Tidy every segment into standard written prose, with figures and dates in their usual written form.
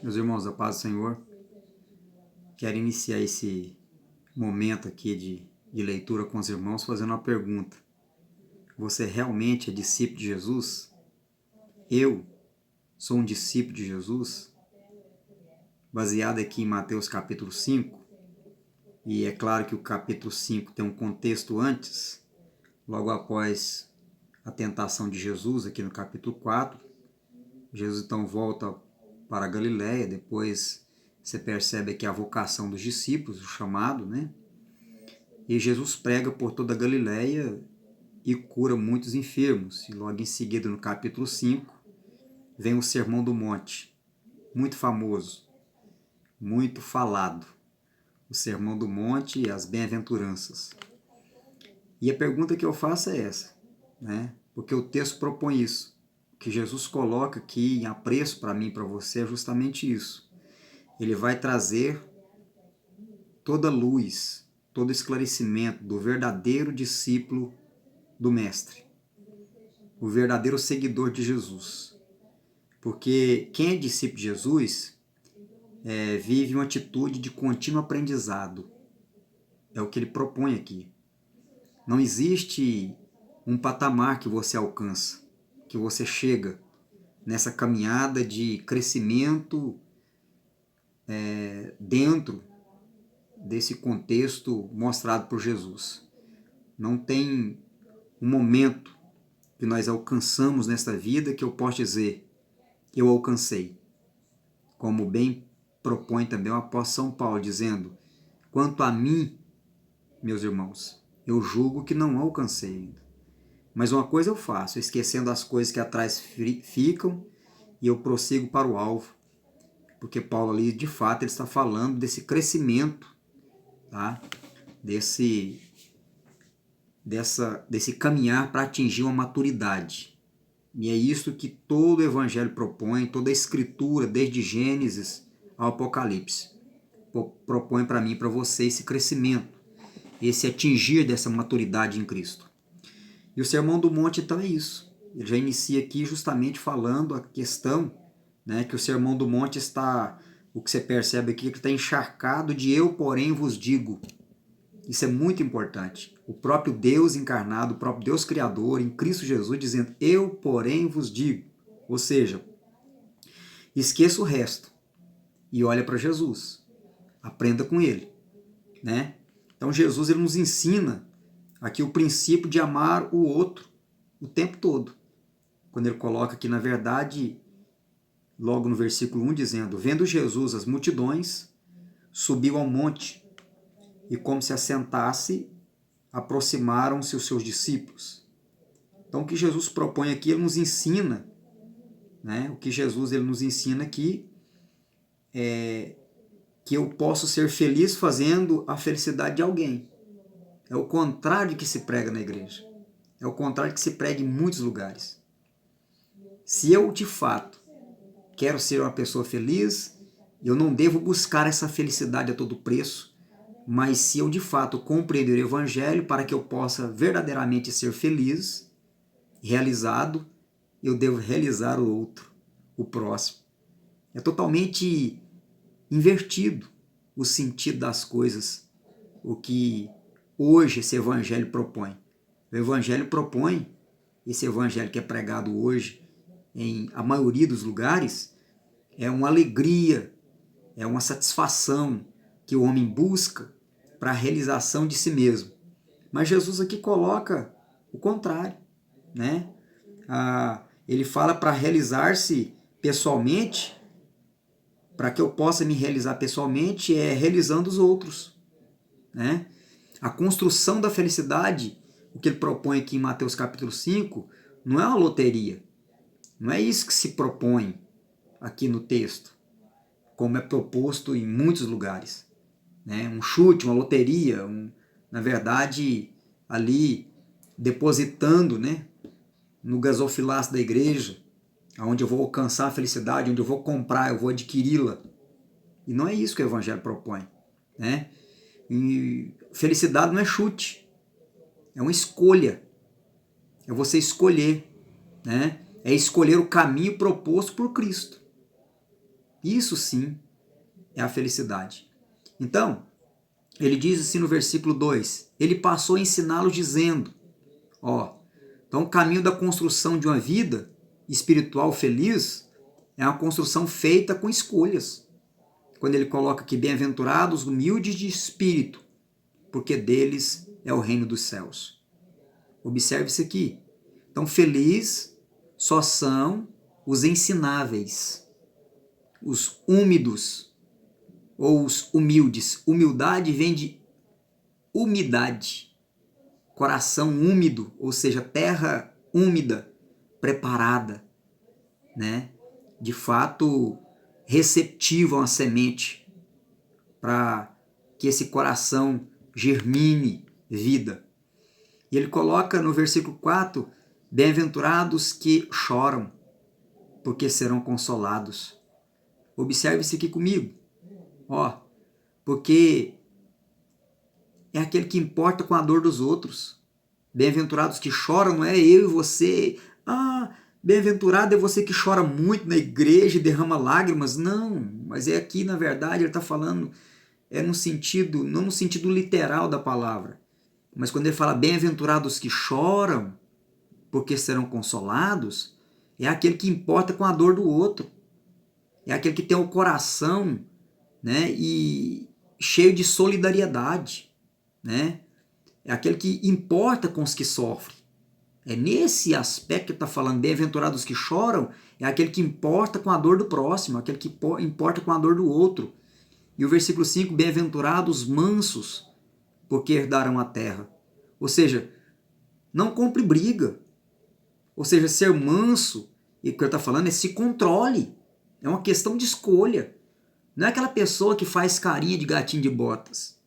Meus irmãos, da paz do Senhor, quero iniciar esse momento aqui de leitura com os irmãos fazendo uma pergunta. Você realmente é discípulo de Jesus? Eu sou um discípulo de Jesus? Baseado aqui em Mateus capítulo 5, e é claro que o capítulo 5 tem um contexto antes, logo após a tentação de Jesus, aqui no capítulo 4, Jesus então volta para a Galiléia, depois você percebe aqui a vocação dos discípulos, o chamado, né? E Jesus prega por toda a Galiléia e cura muitos enfermos. E logo em seguida, no capítulo 5, vem o Sermão do Monte, muito famoso, muito falado. O Sermão do Monte e as bem-aventuranças. E a pergunta que eu faço é essa, né? Porque o texto propõe isso. O que Jesus coloca aqui em apreço para mim e para você é justamente isso. Ele vai trazer toda luz, todo esclarecimento do verdadeiro discípulo do Mestre, o verdadeiro seguidor de Jesus. Porque quem é discípulo de Jesus vive uma atitude de contínuo aprendizado. É o que ele propõe aqui. Não existe um patamar que você alcança, que você chega nessa caminhada de crescimento dentro desse contexto mostrado por Jesus. Não tem um momento que nós alcançamos nesta vida que eu posso dizer, eu alcancei. Como bem propõe também o apóstolo São Paulo, dizendo, quanto a mim, meus irmãos, eu julgo que não alcancei ainda. Mas uma coisa eu faço, esquecendo as coisas que atrás ficam, e eu prossigo para o alvo. Porque Paulo ali, de fato, ele está falando desse crescimento, tá? desse caminhar para atingir uma maturidade. E é isso que todo o Evangelho propõe, toda a Escritura, desde Gênesis ao Apocalipse, propõe para mim e para você esse crescimento, esse atingir dessa maturidade em Cristo. E o Sermão do Monte, então, é isso. Ele já inicia aqui justamente falando a questão, né, que o Sermão do Monte está, o que você percebe aqui, que está encharcado de eu, porém, vos digo. Isso é muito importante. O próprio Deus encarnado, o próprio Deus Criador, em Cristo Jesus, dizendo, eu, porém, vos digo. Ou seja, esqueça o resto e olha para Jesus. Aprenda com Ele. Né? Então Jesus ele nos ensina aqui o princípio de amar o outro o tempo todo. Quando ele coloca aqui, na verdade, logo no versículo 1, dizendo, vendo Jesus as multidões, subiu ao monte, e como se assentasse, aproximaram-se os seus discípulos. Então o que Jesus propõe aqui, ele nos ensina, né? O que Jesus ele nos ensina aqui é que eu posso ser feliz fazendo a felicidade de alguém. É o contrário que se prega na igreja. É o contrário que se prega em muitos lugares. Se eu, de fato, quero ser uma pessoa feliz, eu não devo buscar essa felicidade a todo preço, mas se eu, de fato, compreender o Evangelho para que eu possa verdadeiramente ser feliz, realizado, eu devo realizar o outro, o próximo. É totalmente invertido o sentido das coisas, o que hoje esse Evangelho propõe. O Evangelho propõe, esse Evangelho que é pregado hoje em a maioria dos lugares, é uma alegria, é uma satisfação que o homem busca para a realização de si mesmo. Mas Jesus aqui coloca o contrário, né? Ele fala para realizar-se pessoalmente, para que eu possa me realizar pessoalmente, é realizando os outros, né? A construção da felicidade, o que ele propõe aqui em Mateus capítulo 5, não é uma loteria. Não é isso que se propõe aqui no texto, como é proposto em muitos lugares. Né? Um chute, uma loteria, na verdade, ali depositando, né, no gasofilaço da igreja, onde eu vou alcançar a felicidade, onde eu vou comprar, eu vou adquiri-la. E não é isso que o Evangelho propõe. Né? E felicidade não é chute, é uma escolha. É você escolher. Né? É escolher o caminho proposto por Cristo. Isso sim é a felicidade. Então, ele diz assim no versículo 2, ele passou a ensiná-los dizendo, ó, então o caminho da construção de uma vida espiritual feliz é uma construção feita com escolhas. Quando ele coloca aqui, bem-aventurados, humildes de espírito, porque deles é o reino dos céus. Observe isso aqui. Então, feliz só são os ensináveis, os úmidos, ou os humildes. Humildade vem de umidade, coração úmido, ou seja, terra úmida, preparada, né? De fato, receptiva a uma semente para que esse coração germine vida. E ele coloca no versículo 4, bem-aventurados que choram, porque serão consolados. Observe isso aqui comigo. Ó, porque é aquele que importa com a dor dos outros. Bem-aventurados que choram, não é eu e você. Ah, bem-aventurado é você que chora muito na igreja e derrama lágrimas. Não, mas é aqui, na verdade, ele está falando no sentido, não no sentido literal da palavra. Mas quando ele fala bem-aventurados que choram, porque serão consolados, é aquele que importa com a dor do outro. É aquele que tem o coração, né, e cheio de solidariedade, né? É aquele que importa com os que sofrem. É nesse aspecto que está falando, bem-aventurados que choram, é aquele que importa com a dor do próximo, aquele que importa com a dor do outro. E o versículo 5, bem-aventurados mansos, porque herdarão a terra. Ou seja, não compre briga. Ou seja, ser manso, e o que ele está falando é se controle. É uma questão de escolha. Não é aquela pessoa que faz carinha de gatinho de botas.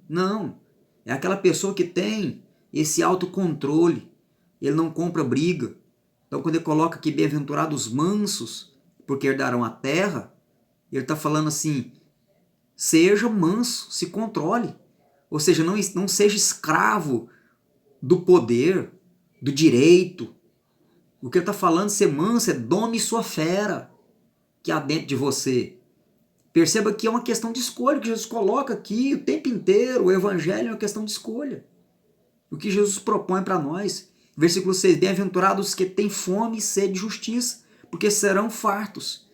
Não. É aquela pessoa que tem esse autocontrole. Ele não compra briga. Então, quando ele coloca aqui bem-aventurados mansos, porque herdarão a terra, ele está falando assim, seja manso, se controle. Ou seja, não seja escravo do poder, do direito. O que ele está falando, ser manso, é dome sua fera que há dentro de você. Perceba que é uma questão de escolha que Jesus coloca aqui o tempo inteiro. O evangelho é uma questão de escolha. O que Jesus propõe para nós. Versículo 6. Bem-aventurados que têm fome e sede de justiça, porque serão fartos.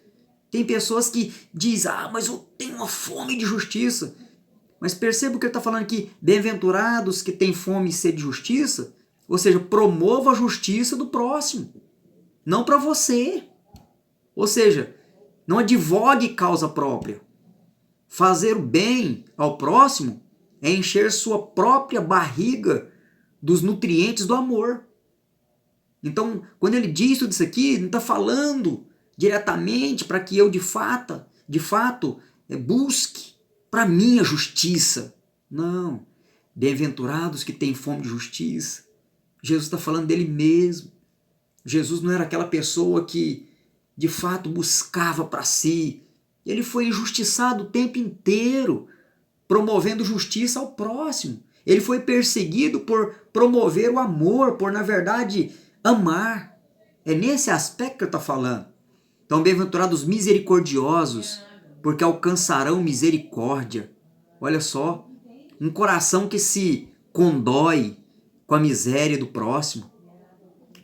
Tem pessoas que dizem, mas eu tenho uma fome de justiça. Mas perceba o que ele está falando aqui. Bem-aventurados que têm fome e sede de justiça, ou seja, promova a justiça do próximo. Não para você. Ou seja, não advogue causa própria. Fazer o bem ao próximo é encher sua própria barriga dos nutrientes do amor. Então, quando ele diz tudo isso aqui, não está falando diretamente para que eu de fato busque para mim a justiça. Não. Bem-aventurados que têm fome de justiça. Jesus está falando dele mesmo. Jesus não era aquela pessoa que de fato buscava para si. Ele foi injustiçado o tempo inteiro, promovendo justiça ao próximo. Ele foi perseguido por promover o amor, por, na verdade, amar. É nesse aspecto que ele está falando. Então, bem-aventurados misericordiosos, porque alcançarão misericórdia. Olha só, um coração que se condói com a miséria do próximo,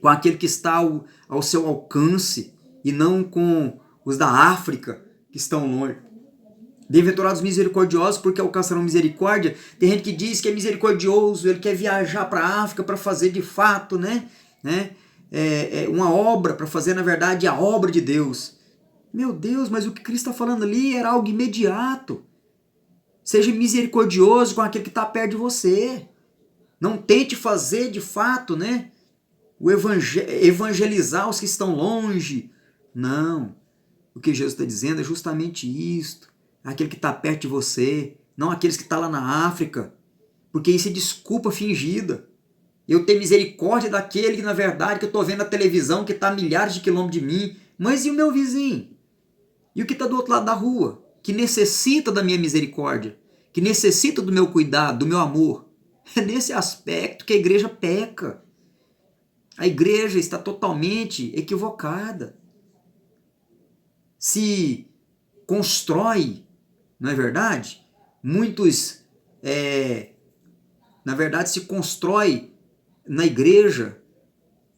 com aquele que está ao seu alcance, e não com os da África que estão longe. Bem-aventurados misericordiosos, porque alcançarão misericórdia. Tem gente que diz que é misericordioso, ele quer viajar para a África para fazer de fato, uma obra, para fazer, na verdade, a obra de Deus. Meu Deus, mas o que Cristo está falando ali era algo imediato. Seja misericordioso com aquele que está perto de você. Não tente fazer, de fato, evangelizar os que estão longe. Não. O que Jesus está dizendo é justamente isto. Aquele que está perto de você, não aqueles que estão lá na África. Porque isso é desculpa fingida. Eu tenho misericórdia daquele que, na verdade, que eu estou vendo na televisão, que está a milhares de quilômetros de mim. Mas e o meu vizinho? E o que está do outro lado da rua? Que necessita da minha misericórdia. Que necessita do meu cuidado, do meu amor. É nesse aspecto que a igreja peca. A igreja está totalmente equivocada. Se constrói, não é verdade? Na verdade, se constrói na igreja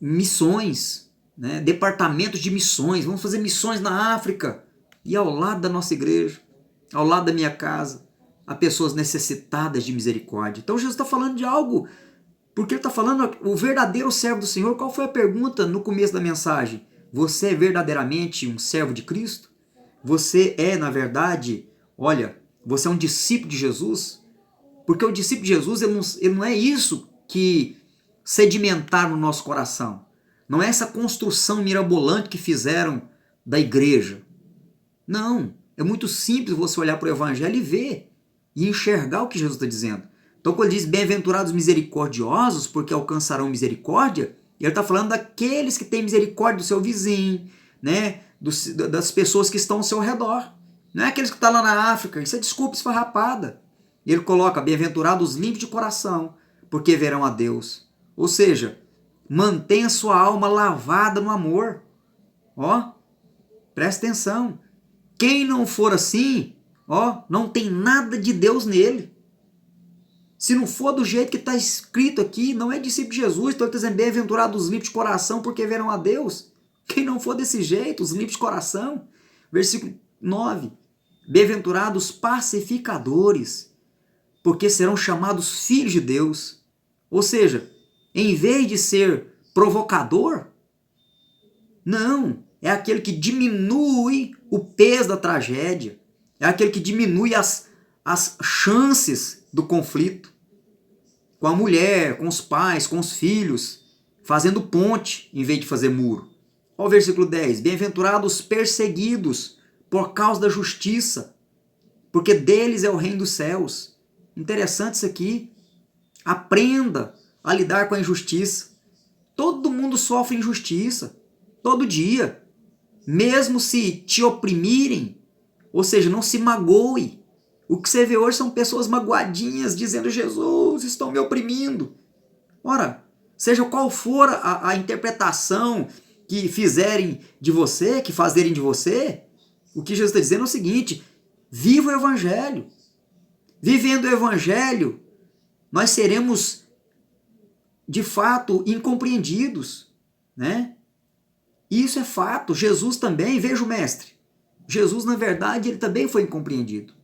missões, né? Departamentos de missões. Vamos fazer missões na África. E ao lado da nossa igreja, ao lado da minha casa, há pessoas necessitadas de misericórdia. Então Jesus está falando de algo, porque ele está falando o verdadeiro servo do Senhor. Qual foi a pergunta no começo da mensagem? Você é verdadeiramente um servo de Cristo? Você é, na verdade, olha, você é um discípulo de Jesus? Porque o discípulo de Jesus, ele não é isso que sedimentaram no nosso coração. Não é essa construção mirabolante que fizeram da igreja. Não, é muito simples você olhar para o Evangelho e ver, e enxergar o que Jesus está dizendo. Então quando ele diz bem-aventurados misericordiosos, porque alcançarão misericórdia, ele está falando daqueles que têm misericórdia do seu vizinho, né? Das pessoas que estão ao seu redor. Não é aqueles que estão lá na África, isso é desculpa esfarrapada. E ele coloca, bem-aventurados limpos de coração, porque verão a Deus. Ou seja, mantenha sua alma lavada no amor. Ó, presta atenção. Quem não for assim, ó, não tem nada de Deus nele. Se não for do jeito que está escrito aqui, não é discípulo de Jesus. Então ele está dizendo, bem-aventurados os limpos de coração, porque verão a Deus. Quem não for desse jeito, os limpos de coração. Versículo 9. Bem-aventurados pacificadores, porque serão chamados filhos de Deus. Ou seja, em vez de ser provocador, não, é aquele que diminui o peso da tragédia, é aquele que diminui as chances do conflito com a mulher, com os pais, com os filhos, fazendo ponte em vez de fazer muro. Olha o versículo 10, bem-aventurados perseguidos por causa da justiça, porque deles é o reino dos céus. Interessante isso aqui. Aprenda a lidar com a injustiça. Todo mundo sofre injustiça, todo dia. Mesmo se te oprimirem, ou seja, não se magoe. O que você vê hoje são pessoas magoadinhas, dizendo, Jesus, estão me oprimindo. Ora, seja qual for a interpretação que fizerem de você, que fazerem de você, o que Jesus está dizendo é o seguinte, viva o Evangelho. Vivendo o Evangelho, nós seremos, de fato, incompreendidos, né? Isso é fato. Jesus também, veja o mestre, Jesus, na verdade, ele também foi incompreendido.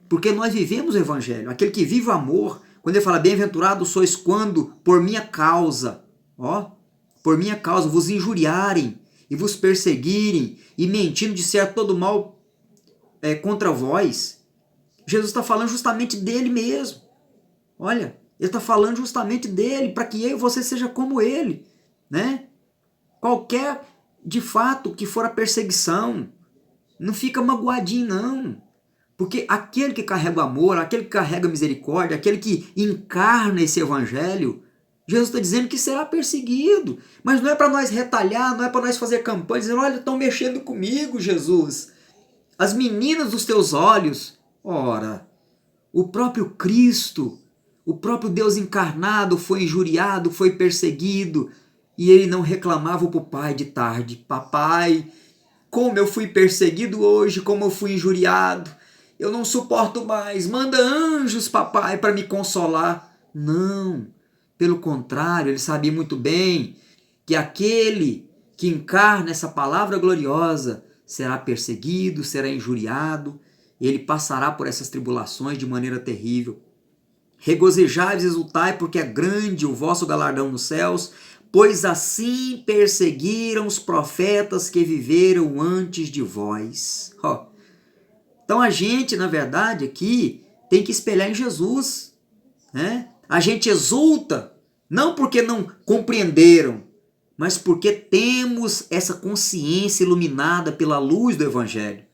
Porque nós vivemos o Evangelho. Aquele que vive o amor, quando ele fala, bem-aventurados sois quando, por minha causa, ó, por minha causa, vos injuriarem e vos perseguirem e mentindo disser todo mal contra vós. Jesus está falando justamente dele mesmo. Olha, ele está falando justamente dele, para que eu e você seja como ele, né? Qualquer, de fato, que for a perseguição, não fica magoadinho, não. Porque aquele que carrega o amor, aquele que carrega a misericórdia, aquele que encarna esse evangelho, Jesus está dizendo que será perseguido. Mas não é para nós retalhar, não é para nós fazer campanha, dizendo, olha, estão mexendo comigo, Jesus. As meninas dos teus olhos. Ora, o próprio Cristo, o próprio Deus encarnado foi injuriado, foi perseguido, e ele não reclamava para o pai de tarde, papai, como eu fui perseguido hoje, como eu fui injuriado, eu não suporto mais, manda anjos, papai, para me consolar. Não, pelo contrário, ele sabia muito bem que aquele que encarna essa palavra gloriosa será perseguido, será injuriado, ele passará por essas tribulações de maneira terrível. Regozijai-vos e exultai, porque é grande o vosso galardão nos céus, pois assim perseguiram os profetas que viveram antes de vós. Então a gente, na verdade, aqui tem que espelhar em Jesus, né? A gente exulta, não porque não compreenderam, mas porque temos essa consciência iluminada pela luz do Evangelho,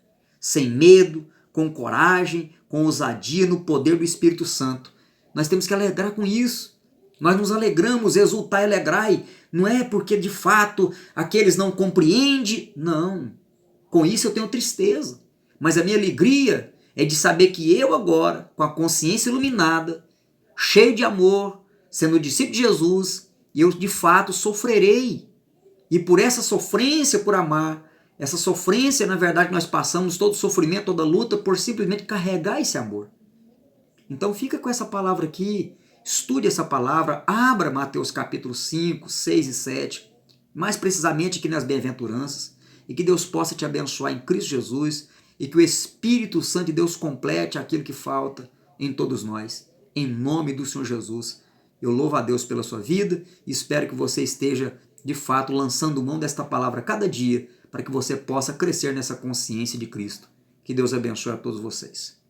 sem medo, com coragem, com ousadia, no poder do Espírito Santo. Nós temos que alegrar com isso. Nós nos alegramos, exultai, alegrai. Não é porque de fato aqueles não compreendem, não. Com isso eu tenho tristeza. Mas a minha alegria é de saber que eu agora, com a consciência iluminada, cheio de amor, sendo discípulo de Jesus, eu de fato sofrerei. E por essa sofrência, por amar, Essa sofrência, na verdade, nós passamos todo sofrimento, toda luta por simplesmente carregar esse amor. Então fica com essa palavra aqui, estude essa palavra, abra Mateus capítulo 5, 6 e 7, mais precisamente aqui nas bem-aventuranças, e que Deus possa te abençoar em Cristo Jesus, e que o Espírito Santo de Deus complete aquilo que falta em todos nós. Em nome do Senhor Jesus, eu louvo a Deus pela sua vida e espero que você esteja, de fato, lançando mão desta palavra cada dia, para que você possa crescer nessa consciência de Cristo. Que Deus abençoe a todos vocês.